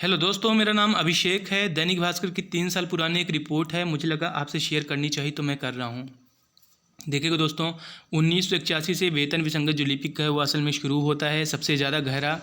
Hello दोस्तों, मेरा नाम अभिषेक है। दैनिक भास्कर की 3 साल पुरानी एक रिपोर्ट है, मुझे लगा आपसे शेयर करनी चाहिए तो मैं कर रहा हूँ। देखिएगा दोस्तों, 1981 से वेतन विसंगत जो लिपिक है वो असल में शुरू होता है सबसे ज़्यादा गहरा।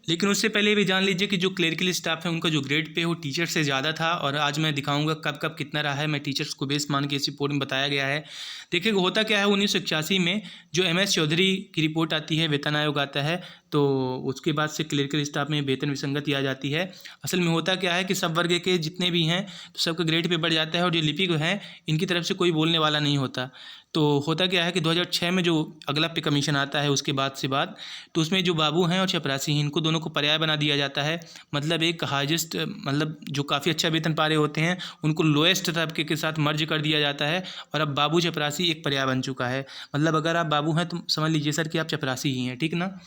लेकिन उससे पहले भी जान लीजिए कि जो क्लरिकल स्टाफ है उनका जो ग्रेड पे वो टीचर से ज़्यादा था। और आज मैं दिखाऊंगा कब कब कितना रहा है। मैं टीचर्स को बेस मान के इस रिपोर्ट में बताया गया है। देखिएगा होता क्या है, 1981 में जो MS चौधरी की रिपोर्ट आती है, वेतन आयोग आता है, तो उसके बाद से क्लरिकल स्टाफ में वेतन विसंगति आ जाती है। असल में होता क्या है कि सब वर्ग के जितने भी हैं तो सबका ग्रेड पे बढ़ जाता है और जो लिपिक हैं इनकी तरफ से कोई बोलने वाला नहीं होता। तो होता क्या है कि 2006 में जो अगला पे कमीशन आता है उसके बाद तो उसमें जो बाबू हैं और चपरासी हैं इनको दोनों को पर्याय बना दिया जाता है। मतलब एक हाईएस्ट, मतलब जो काफ़ी अच्छा वेतन पा रहे होते हैं उनको लोएस्ट तबके के साथ मर्ज कर दिया जाता है। और अब बाबू चपरासी एक पर्याय बन चुका है। मतलब अगर आप बाबू हैं तो समझ लीजिए सर कि आप चपरासी ही हैं, ठीक ना।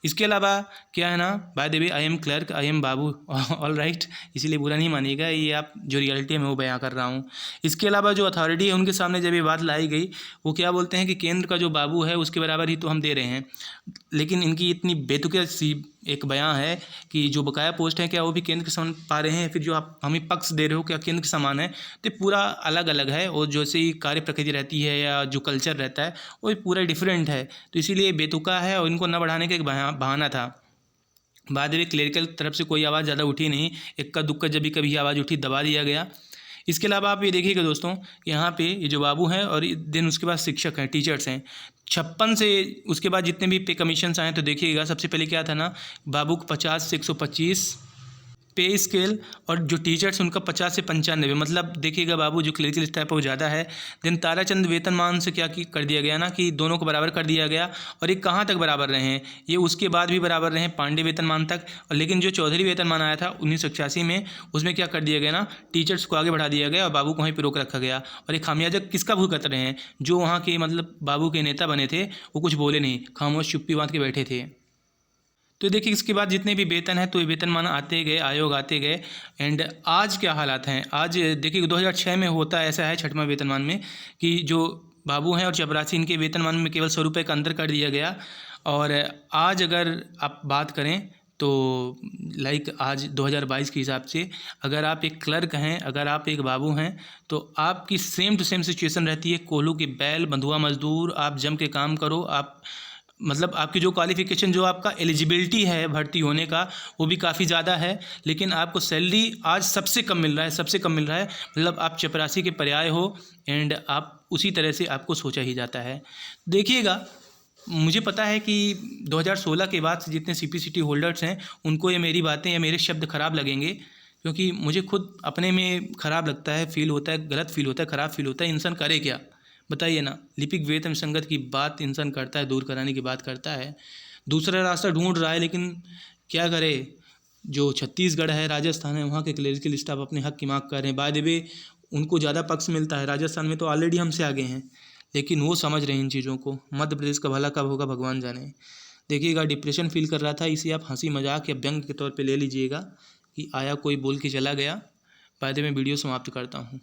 इसके अलावा क्या है ना, by the way I am clerk, I am Babu, all right, इसीलिए बुरा नहीं मानिएगा, ये आप जो रियलिटी है मैं वो बयां कर रहा हूँ। इसके अलावा जो अथॉरिटी है उनके सामने जब ये बात लाई गई, वो क्या बोलते हैं कि केंद्र का जो बाबू है उसके बराबर ही तो हम दे रहे हैं। लेकिन इनकी इतनी बेतुके सी एक बयां है कि जो बकाया पोस्ट है क्या वो भी केंद्र के समान पा रहे हैं, फिर जो आप हमें पक्ष दे रहे हो क्या केंद्र के समान है। तो पूरा अलग अलग है और जैसे ही कार्य प्रकृति रहती है या जो कल्चर रहता है वो पूरा डिफरेंट है। तो इसीलिए बेतुका है और इनको न बढ़ाने का एक बहाना था। बाद में क्लरिकल तरफ से कोई आवाज़ ज़्यादा उठी नहीं, इक्का दुक्का जब भी कभी आवाज़ उठी दबा दिया गया। इसके अलावा आप ये देखिएगा दोस्तों, यहाँ पे ये जो बाबू हैं और दिन उसके बाद शिक्षक हैं, टीचर्स हैं, 56 से उसके बाद जितने भी पे कमीशंस आए तो देखिएगा सबसे पहले क्या था ना, बाबू को 50 से 125 पे स्केल और जो टीचर्स उनका 50 से 95। मतलब देखिएगा बाबू जो क्लरिकल स्टाफ है वो ज़्यादा है। देन ताराचंद वेतनमान से क्या कर दिया गया ना कि दोनों को बराबर कर दिया गया। और ये कहाँ तक बराबर रहे हैं, ये उसके बाद भी बराबर रहे पांडे वेतनमान तक। और लेकिन जो चौधरी वेतनमान आया था 1981 में, उसमें क्या कर दिया गया ना, टीचर्स को आगे बढ़ा दिया गया और बाबू को वहीं पर रोक रखा गया। और ये खामियाजा किसका भुगत रहे हैं, जो वहाँ के मतलब बाबू के नेता बने थे वो कुछ बोले नहीं, खामोश चुप्पी बांध के बैठे थे। तो देखिए इसके बाद जितने भी वेतन है तो ये वेतनमान आते गए, आयोग आते गए। एंड आज क्या हालात हैं, आज देखिए 2006 में होता ऐसा है छठवां वेतनमान में कि जो बाबू हैं और चपरासी इनके वेतनमान में केवल 100 रुपये का अंतर कर दिया गया। और आज अगर आप बात करें तो लाइक आज 2022 के हिसाब से अगर आप एक क्लर्क हैं, अगर आप एक बाबू हैं तो आपकी सेम टू सेम सिचुएशन रहती है कोल्हू की बैल, बंधुआ मजदूर। आप जम के काम करो, आप मतलब आपकी जो क्वालिफ़िकेशन, जो आपका एलिजिबिलिटी है भर्ती होने का वो भी काफ़ी ज़्यादा है। लेकिन आपको सैलरी आज सबसे कम मिल रहा है, सबसे कम मिल रहा है। मतलब आप चपरासी के पर्याय हो एंड आप उसी तरह से आपको सोचा ही जाता है। देखिएगा मुझे पता है कि 2016 के बाद से जितने CPCT होल्डर्स हैं उनको ये मेरी बातें या मेरे शब्द ख़राब लगेंगे, क्योंकि मुझे खुद अपने में ख़राब लगता है, फील होता है, गलत फील होता है, ख़राब फील होता है। इंसान करे क्या बताइए ना। लिपिक वेतन संगत की बात इंसान करता है, दूर कराने की बात करता है, दूसरा रास्ता ढूंढ रहा है, लेकिन क्या करे। जो छत्तीसगढ़ है, राजस्थान है, वहाँ के क्लरिकल स्टाफ अपने हक की मांग कर रहे हैं। बाय द वे उनको ज़्यादा पक्ष मिलता है, राजस्थान में तो ऑलरेडी हमसे आगे हैं, लेकिन वो समझ रहे हैं इन चीज़ों को। मध्य प्रदेश का भला कब होगा भगवान जाने। देखिएगा डिप्रेशन फील कर रहा था, इसे आप हंसी मजाक या व्यंग के तौर पे ले लीजिएगा कि आया कोई बोल के चला गया। बाय द वे मैं वीडियो समाप्त करता हूँ।